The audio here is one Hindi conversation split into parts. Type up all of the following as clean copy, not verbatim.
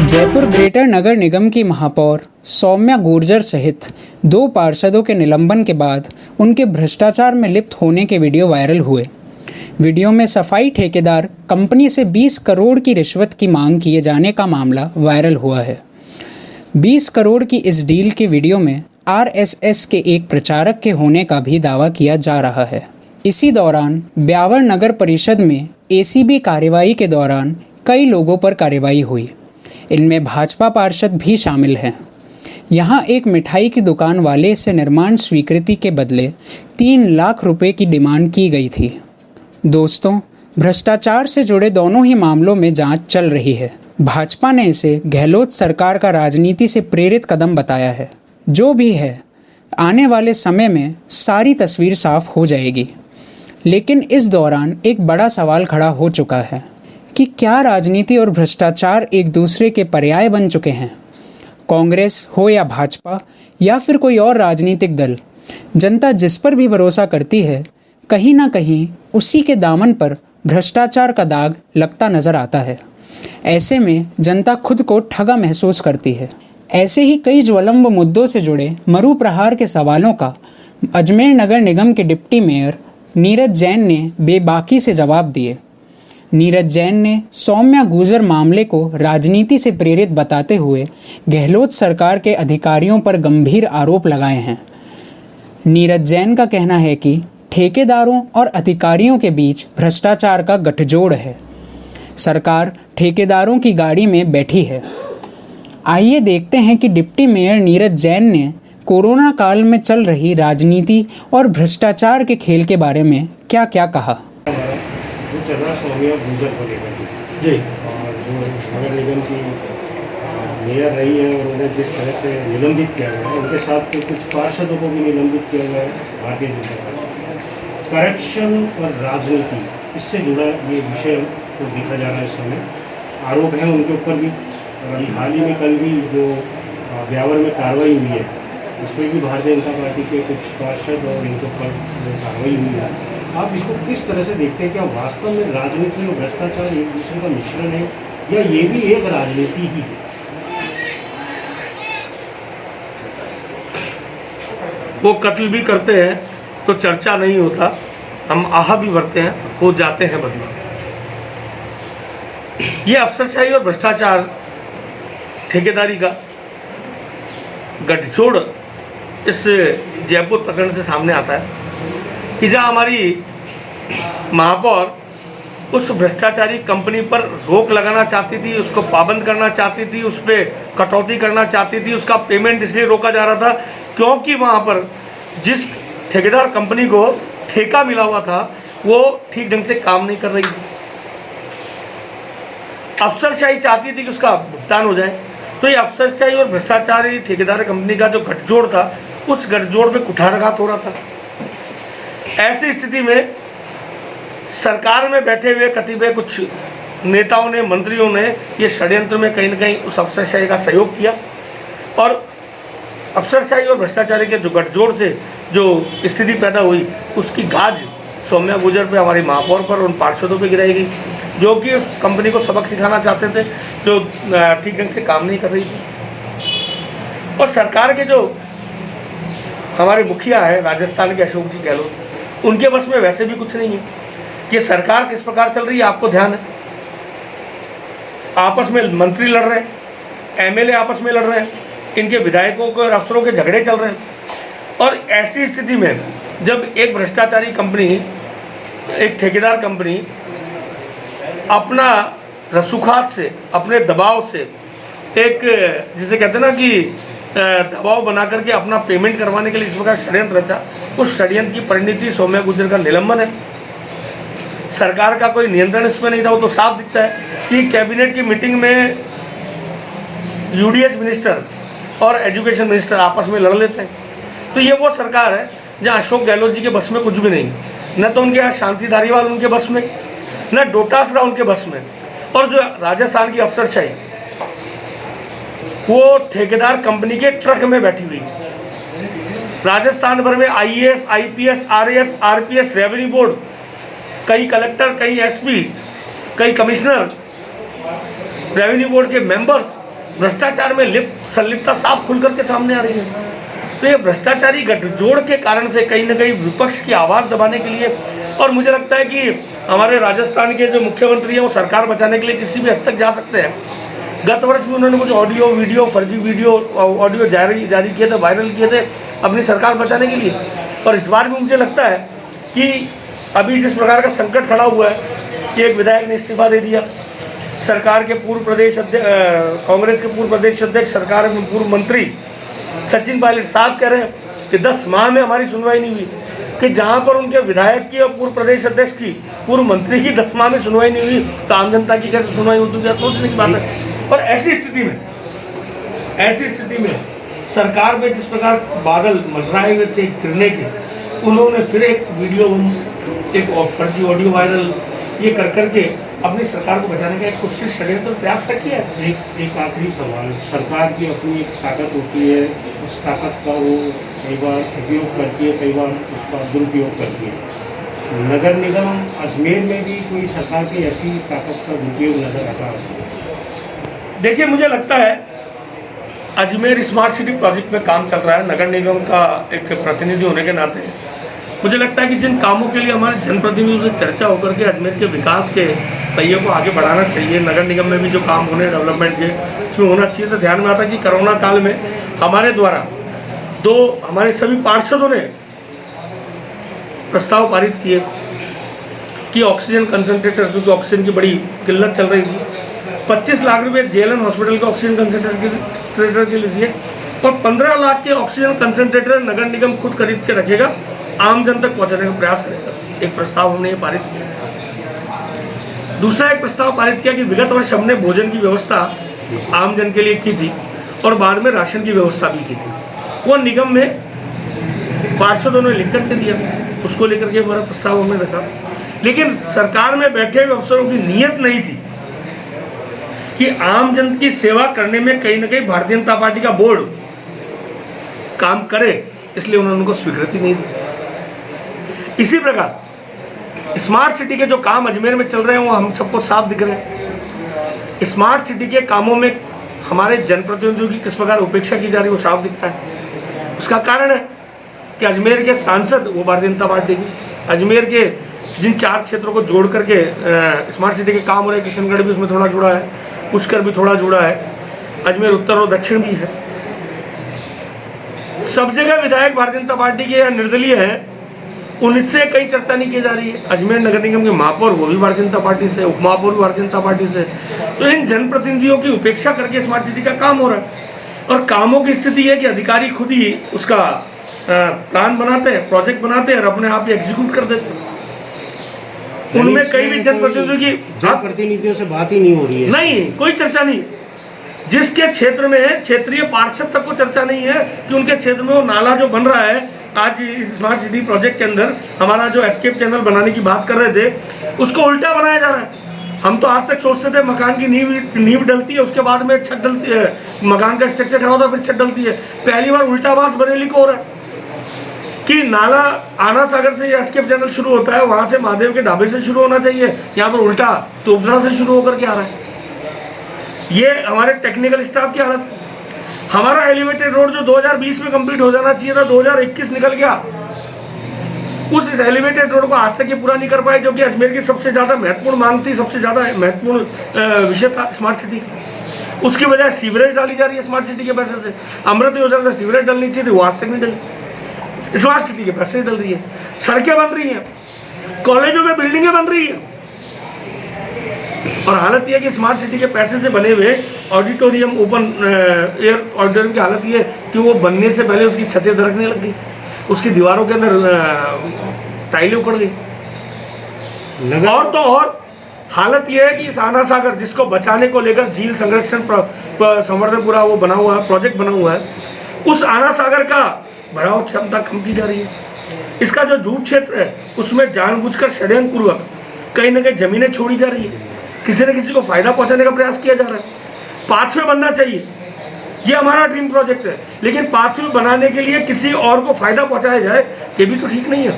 जयपुर ग्रेटर नगर निगम की महापौर सौम्या गुर्जर सहित 2 पार्षदों के निलंबन के बाद उनके भ्रष्टाचार में लिप्त होने के वीडियो वायरल हुए। वीडियो में सफाई ठेकेदार कंपनी से 20 करोड़ की रिश्वत की मांग किए जाने का मामला वायरल हुआ है। 20 करोड़ की इस डील के वीडियो में आरएसएस के एक प्रचारक के होने का भी दावा किया जा रहा है। इसी दौरान ब्यावर नगर परिषद में एसीबी कार्यवाही के दौरान कई लोगों पर कार्रवाई हुई। इनमें भाजपा पार्षद भी शामिल हैं। यहाँ एक मिठाई की दुकान वाले से निर्माण स्वीकृति के बदले 3 लाख रुपए की डिमांड की गई थी। दोस्तों, भ्रष्टाचार से जुड़े दोनों ही मामलों में जांच चल रही है। भाजपा ने इसे गहलोत सरकार का राजनीति से प्रेरित कदम बताया है। जो भी है, आने वाले समय में सारी तस्वीर साफ हो जाएगी। लेकिन इस दौरान एक बड़ा सवाल खड़ा हो चुका है कि क्या राजनीति और भ्रष्टाचार एक दूसरे के पर्याय बन चुके हैं? कांग्रेस हो या भाजपा या फिर कोई और राजनीतिक दल, जनता जिस पर भी भरोसा करती है, कहीं ना कहीं उसी के दामन पर भ्रष्टाचार का दाग लगता नजर आता है। ऐसे में जनता खुद को ठगा महसूस करती है। ऐसे ही कई ज्वलंत मुद्दों से जुड़े मरु प्रहार के सवालों का अजमेर नगर निगम के डिप्टी मेयर नीरज जैन ने बेबाकी से जवाब दिए। नीरज जैन ने सौम्या गुर्जर मामले को राजनीति से प्रेरित बताते हुए गहलोत सरकार के अधिकारियों पर गंभीर आरोप लगाए हैं। नीरज जैन का कहना है कि ठेकेदारों और अधिकारियों के बीच भ्रष्टाचार का गठजोड़ है। सरकार ठेकेदारों की गाड़ी में बैठी है। आइए देखते हैं कि डिप्टी मेयर नीरज जैन ने कोरोना काल में चल रही राजनीति और भ्रष्टाचार के खेल के बारे में क्या क्या कहा। जो चल रहा सौम्या गुर्जर को लेकर जी, और जो नगर निगम की मेयर रही है और उन्हें जिस तरह से निलंबित किया गया है, उनके साथ कुछ पार्षदों को भी निलंबित किया गया है भारतीय जनता पार्टी। करप्शन और राजनीति, इससे जुड़ा ये विषय तो देखा जा रहा है इस समय। आरोप हैं उनके ऊपर भी। अभी हाल ही में कल भी जो ब्यावर में कार्रवाई हुई है, उसमें भी भारतीय जनता पार्टी के कुछ पार्षद और इनके ऊपर कार्रवाई हुई है। आप इसको किस तरह से देखते हैं? क्या वास्तव में राजनीति और भ्रष्टाचार एक दूसरे का मिश्रण है या ये भी एक राजनीति ही है? वो कत्ल भी करते हैं तो चर्चा नहीं होता, हम आहा भी भरते हैं, हो जाते हैं बदनाम। ये अफसरशाही और भ्रष्टाचार, ठेकेदारी का गठजोड़ इस जयपुर प्रकरण से सामने आता है कि जहाँ हमारी महापौर उस भ्रष्टाचारी कंपनी पर रोक लगाना चाहती थी, उसको पाबंद करना चाहती थी, उस पर कटौती करना चाहती थी। उसका पेमेंट इसलिए रोका जा रहा था क्योंकि वहाँ पर जिस ठेकेदार कंपनी को ठेका मिला हुआ था वो ठीक ढंग से काम नहीं कर रही थी। अफसरशाही चाहती थी कि उसका भुगतान हो जाए। तो ये अफसरशाही और भ्रष्टाचारी ठेकेदार कंपनी का जो गठजोड़ था, उस गठजोड़ में कुठाराघात हो रहा था। ऐसी स्थिति में सरकार में बैठे हुए कतिपय कुछ नेताओं ने, मंत्रियों ने ये षड्यंत्र में कहीं न कहीं उस अफसरशाही का सहयोग किया और अफसरशाही और भ्रष्टाचारी के जो गठजोड़ से जो स्थिति पैदा हुई, उसकी गाज सौम्या गुर्जर पे, हमारी महापौर पर, उन पार्षदों पे गिराई गई जो कि उस कंपनी को सबक सिखाना चाहते थे, जो ठीक ढंग से काम नहीं कर रही थी। और सरकार के जो हमारे मुखिया है राजस्थान के अशोक जी गहलोत, उनके बस में वैसे भी कुछ नहीं है। कि सरकार किस प्रकार चल रही है आपको ध्यान है। आपस में मंत्री लड़ रहे हैं, एमएलए आपस में लड़ रहे हैं, इनके विधायकों के और अफसरों के झगड़े चल रहे हैं। और ऐसी स्थिति में जब एक भ्रष्टाचारी कंपनी, एक ठेकेदार कंपनी अपना रसूखात से, अपने दबाव से, एक जिसे कहते हैं ना कि दबाव बना करके अपना पेमेंट करवाने के लिए इस प्रकार षड्यंत्र रचा, उस षड्यंत्र की परिणति सौम्या गुर्जर का निलंबन है। सरकार का कोई नियंत्रण इसमें नहीं था। वो तो साफ दिखता है कि कैबिनेट की मीटिंग में यूडीएच मिनिस्टर और एजुकेशन मिनिस्टर आपस में लड़ लेते हैं। तो ये वो सरकार है जहाँ अशोक गहलोत जी के बस में कुछ भी नहीं, न तो उनके यहाँ शांति धारीवाल उनके बस में, न डोटासरा उनके बस में। और जो राजस्थान की अफसरशाही, वो ठेकेदार कंपनी के ट्रक में बैठी हुई। राजस्थान भर में IAS, IPS, RAS, RPS, revenue board कई कलेक्टर, कई एसपी, कई कमिश्नर, रेवेन्यू बोर्ड के मेंबर्स भ्रष्टाचार में संलिप्तता साफ खुल करके सामने आ रही है। तो ये भ्रष्टाचारी गठजोड़ के कारण से कहीं ना कहीं विपक्ष की आवाज़ दबाने के लिए, और मुझे लगता है कि हमारे राजस्थान के जो मुख्यमंत्री हैं वो सरकार बचाने के लिए किसी भी हद तक जा सकते हैं। गत वर्ष भी उन्होंने कुछ ऑडियो वीडियो, फर्जी वीडियो ऑडियो जारी किए थे, वायरल किए थे अपनी सरकार बचाने के लिए। और इस बार भी मुझे लगता है कि अभी जिस प्रकार का संकट खड़ा हुआ है कि एक विधायक ने इस्तीफा दे दिया, सरकार के पूर्व प्रदेश अध्यक्ष, कांग्रेस के पूर्व प्रदेश अध्यक्ष, सरकार में पूर्व मंत्री सचिन पायलट साहब कह रहे हैं कि 10 माह में हमारी सुनवाई नहीं हुई, कि जहां पर उनके विधायक की और पूर्व प्रदेश अध्यक्ष की, पूर्व मंत्री की 10 माह में सुनवाई नहीं हुई, तो आम जनता की कैसे सुनवाई होती है, सोचने की बात है। और ऐसी स्थिति में सरकार में जिस प्रकार बादल मंडराए हुए थे गिरने के, उन्होंने फिर एक वीडियो, एक फर्जी ऑडियो वायरल ये कर करके अपनी सरकार को बचाने का एक कोशिश षड्यंत्र प्रयास किया है। एक आखिरी सवाल, सरकार की अपनी एक ताकत होती है, उस ताकत का वो कई बार उपयोग करती है, कई बार उसका दुरुपयोग करती है। नगर निगम अजमेर में भी कोई सरकार की ऐसी ताकत का दुरुपयोग नजर आता है? देखिए, मुझे लगता है अजमेर स्मार्ट सिटी प्रोजेक्ट में काम चल रहा है। नगर निगम का एक प्रतिनिधि होने के नाते मुझे लगता है कि जिन कामों के लिए हमारे जनप्रतिनिधियों से चर्चा होकर के अजमेर के विकास के पहिए को आगे बढ़ाना चाहिए, नगर निगम में भी जो काम होने डेवलपमेंट के उसमें होना चाहिए। तो ध्यान में आता है कि कोरोना काल में हमारे द्वारा हमारे सभी पार्षदों ने प्रस्ताव पारित किए कि ऑक्सीजन कंसंट्रेटर, क्योंकि ऑक्सीजन की बड़ी किल्लत चल रही थी, 25 लाख रुपये जेएलएन हॉस्पिटल के ऑक्सीजन कंसंट्रेटर के लिए दिए, और 15 लाख के ऑक्सीजन कंसंट्रेटर नगर निगम खुद खरीद के रखेगा, आम जन तक पहुंचाने का प्रयास करेगा। एक प्रस्ताव हमने ये पारित किया। दूसरा एक प्रस्ताव पारित किया कि विगत वर्ष हमने भोजन की व्यवस्था आम जन के लिए की थी और बाद में राशन की व्यवस्था भी की थी, वो निगम में पार्षदों ने लिख करके दिया, उसको लेकर के हमारा प्रस्ताव हमने रखा। लेकिन सरकार में बैठे हुए अफसरों की नीयत नहीं थी कि आम जन की सेवा करने में कहीं ना कहीं भारतीय जनता पार्टी का बोर्ड काम करे, इसलिए उन्होंने उनको स्वीकृति नहीं दी। इसी प्रकार स्मार्ट सिटी के जो काम अजमेर में चल रहे हैं वो हम सबको साफ दिख रहे हैं। स्मार्ट सिटी के कामों में हमारे जनप्रतिनिधियों की किस प्रकार उपेक्षा की जा रही है वो साफ दिखता है। उसका कारण है कि अजमेर के सांसद वो भारतीय जनता पार्टी की, अजमेर के जिन 4 क्षेत्रों को जोड़ करके स्मार्ट सिटी के काम हो रहे हैं, किशनगढ़ भी उसमें थोड़ा जुड़ा है, पुष्कर भी थोड़ा जुड़ा है, अजमेर उत्तर और दक्षिण भी है। सब जगह विधायक भारतीय जनता पार्टी के या निर्दलीय हैं, उनसे कहीं चर्चा नहीं की जा रही है। अजमेर नगर निगम के महापौर वो भी भारतीय जनता पार्टी से, उप महापौर भी भारतीय जनता पार्टी से। तो इन जनप्रतिनिधियों की उपेक्षा करके स्मार्ट सिटी का काम हो रहा है, और कामों की स्थिति है कि अधिकारी खुद ही उसका प्लान बनाते हैं, प्रोजेक्ट बनाते हैं और अपने आप ही एग्जीक्यूट कर देते हैं। उनमें कई भी जनप्रतिनिधियों से बात ही नहीं हो रही है, नहीं कोई चर्चा नहीं। जिसके क्षेत्र में है, क्षेत्रीय पार्षद तक को चर्चा नहीं है कि उनके क्षेत्र में वो नाला जो बन रहा है, आज इस स्मार्ट सिटी प्रोजेक्ट के अंदर हमारा जो एस्केप चैनल बनाने की बात कर रहे थे, उसको उल्टा बनाया जा रहा है। हम तो आज तक सोचते थे मकान की नींव डलती है, उसके बाद में छत डलती है, मकान का स्ट्रक्चर खड़ा होता है, फिर छत डलती है। पहली बार उल्टा बात बरेली को हो रहा है कि नाला आना सागर से एस्केप चैनल शुरू होता है, वहां से महादेव के ढाबे से शुरू होना चाहिए, यहाँ पर उल्टा तोपदरा से शुरू होकर के आ रहा है। ये हमारे टेक्निकल स्टाफ की हालत। हमारा एलिवेटेड रोड जो 2020 में कंप्लीट हो जाना चाहिए था, 2021 निकल गया। उस एलिवेटेड रोड को आज तक ये पूरा नहीं कर पाए, जो कि अजमेर की सबसे ज़्यादा महत्वपूर्ण मांग थी, सबसे ज़्यादा महत्वपूर्ण विषय था स्मार्ट सिटी। उसकी वजह सीवरेज डाली जा रही है स्मार्ट सिटी के पैसे से। अमृत योजना से सीवरेज डलनी चाहिए थी, वो आज तक नहीं डली, स्मार्ट सिटी के पैसे डल रही है। सड़कें बन रही हैं, कॉलेजों में बिल्डिंगें बन रही हैं, और हालत यह है कि स्मार्ट सिटी के पैसे से बने हुए ऑडिटोरियम, ओपन एयर ऑडिटोरियम की हालत ये है कि वो बनने से पहले उसकी छतें दरकने लग गई, उसकी दीवारों के अंदर टाइलें उखड़ गई। और तो और हालत यह है कि आना सागर जिसको बचाने को लेकर झील संरक्षण संवर्धन पूरा वो बना हुआ है, प्रोजेक्ट बना हुआ है, उस आना सागर का भराव क्षमता कम की जा रही है। इसका जो डूब क्षेत्र है उसमें जानबूझकर षड्यंत्रपूर्वक कहीं ना कहीं जमीनें छोड़ी जा रही है, किसी न किसी को फायदा पहुंचाने का प्रयास किया जा रहा है। पाथवे बनना चाहिए, ये हमारा ड्रीम प्रोजेक्ट है, लेकिन पाथवे बनाने के लिए किसी और को फायदा पहुंचाया जाए, ये भी तो ठीक नहीं है।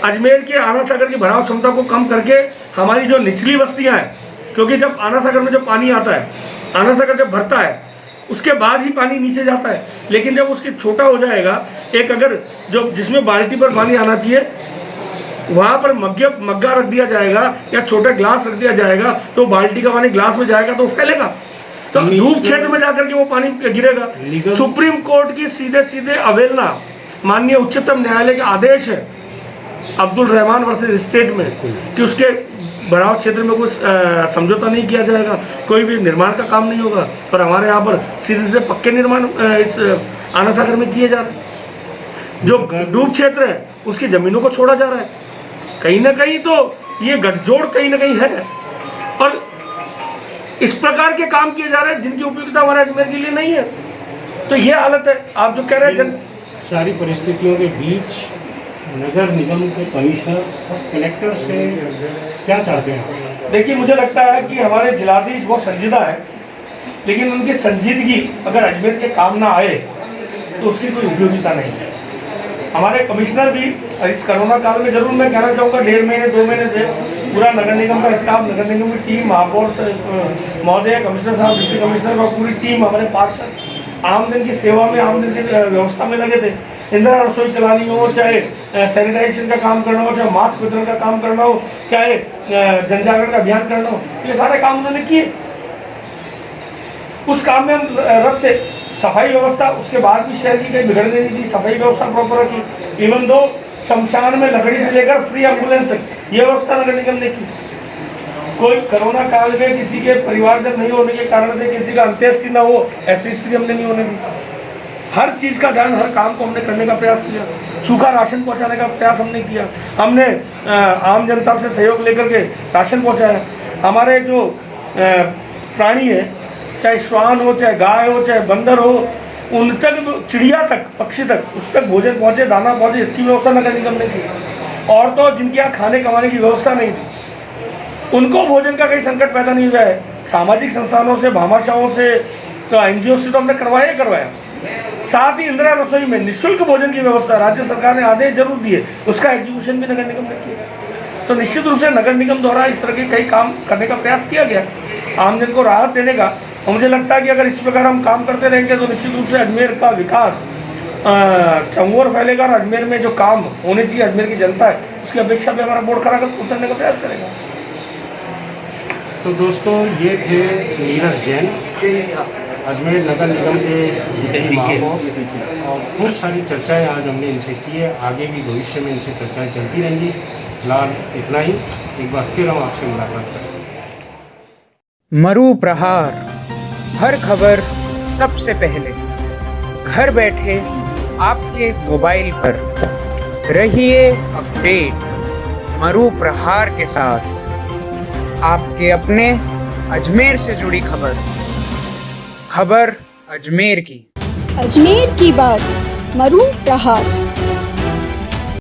अजमेर के आना सागर की भराव क्षमता को कम करके हमारी जो निचली बस्तियां हैं, क्योंकि जब आना सागर में जब पानी आता है, आना सागर जब भरता है उसके बाद ही पानी नीचे जाता है, लेकिन जब उसके छोटा हो जाएगा, एक अगर जो जिसमें बाल्टी पर पानी आना चाहिए वहाँ पर मग्गा रख दिया जाएगा या छोटा ग्लास रख दिया जाएगा, तो बाल्टी का पानी ग्लास में जाएगा तो फैलेगा, तो डूब क्षेत्र में जाकर के वो पानी गिरेगा। सुप्रीम कोर्ट की सीधे सीधे अवहेलना, माननीय उच्चतम न्यायालय के आदेश है अब्दुल रहमान वर्सेस स्टेट में कि उसके भराव क्षेत्र में कुछ समझौता नहीं किया जाएगा, कोई भी निर्माण का काम नहीं होगा, पर हमारे यहाँ पर सीधे सीधे पक्के निर्माण इस आना सागर में किए जा रहे हैं। जो डूब क्षेत्र है उसकी ज़मीनों को छोड़ा जा रहा है, कहीं ना कहीं तो ये गठजोड़ कहीं ना कहीं है, और इस प्रकार के काम किए जा रहे हैं जिनकी उपयोगिता हमारे अजमेर के लिए नहीं है। तो ये हालत है। आप जो कह रहे हैं सारी परिस्थितियों के बीच नगर निगम के कमिश्नर और कलेक्टर से क्या चाहते हैं? देखिए, मुझे लगता है कि हमारे जिलाधीश बहुत संजीदा है, लेकिन उनकी संजीदगी अगर अजमेर के काम ना आए तो उसकी कोई उपयोगिता नहीं है। हमारे कमिश्नर भी इस कोरोना काल में, जरूर मैं कहना चाहूँगा 1.5 महीने 2 महीने से पूरा नगर निगम का स्टाफ, नगर निगम की टीम, महापौर महोदय, कमिश्नर साहब, डिप्टी कमिश्नर और पूरी टीम, हमारे पार्षद आमजन की सेवा में, आमजन की व्यवस्था में लगे थे। इंदिरा रसोई चलानी हो, चाहे सैनिटाइजेशन का काम करना हो, चाहे मास्क वितरण का काम करना हो, चाहे जन जागरण का अभियान करना हो, ये सारे काम उन्होंने किए। उस काम में हम रत थे। सफाई व्यवस्था उसके बाद भी शहर की कहीं बिगड़ने नहीं दी, सफाई व्यवस्था प्रॉपर रखी। इवन दो शमशान में लकड़ी से लेकर फ्री एम्बुलेंस तक ये व्यवस्था नगर निगम ने की। कोई कोरोना काल में किसी के परिवारजन नहीं होने के कारण से किसी का अंत्येष्टि न हो, ऐसी स्थिति हमने नहीं होने दी। हर चीज़ का ध्यान, हर काम को हमने करने का प्रयास किया। सूखा राशन पहुंचाने का प्रयास हमने किया। हमने आम जनता से सहयोग लेकर के राशन पहुंचाया। हमारे जो प्राणी है, चाहे श्वान हो, चाहे गाय हो, चाहे बंदर हो, उन तक, चिड़िया तक, पक्षी तक, उस तक भोजन पहुँचे, दाना पहुँचे, इसकी व्यवस्था नगर निगम ने की। और तो जिनके यहाँ खाने कमाने की व्यवस्था नहीं थी, उनको भोजन का कहीं संकट पैदा नहीं हुआ है। सामाजिक संस्थानों से, भामाशाहों से, तो NGO से तो हमने करवाया ही करवाया। साथ ही इंदिरा रसोई में निःशुल्क भोजन की व्यवस्था राज्य सरकार ने आदेश जरूर दिए, उसका एग्जीक्यूशन भी नगर निगम ने किया। तो निश्चित रूप से नगर निगम द्वारा इस तरह के कई काम करने का प्रयास किया गया, आमजन को राहत देने का। और मुझे लगता है कि अगर इस प्रकार हम काम करते रहेंगे तो निश्चित रूप से अजमेर का विकास चंगोर फैलेगा, और अजमेर में जो काम होने चाहिए अजमेर की जनता है उसकी अपेक्षा पे हमारा बोर्ड खड़ा कर उतरने का प्रयास करेगा। तो दोस्तों, ये थे नीरज जैन, अजमेर नगर निगम के महापौर, और खूब सारी चर्चाएं आज हमने इनसे की है। आगे भी भविष्य में इनसे चर्चाएं चलती रहेंगी। फिलहाल इतना ही। एक बार फिर हम आपसे मुलाकात करेंगे। मरु प्रहार, हर खबर सबसे पहले घर बैठे आपके मोबाइल पर। रहिए अपडेट मरु प्रहार के साथ, आपके अपने अजमेर से जुड़ी खबर, खबर अजमेर की। अजमेर की बात, मरु प्रहार।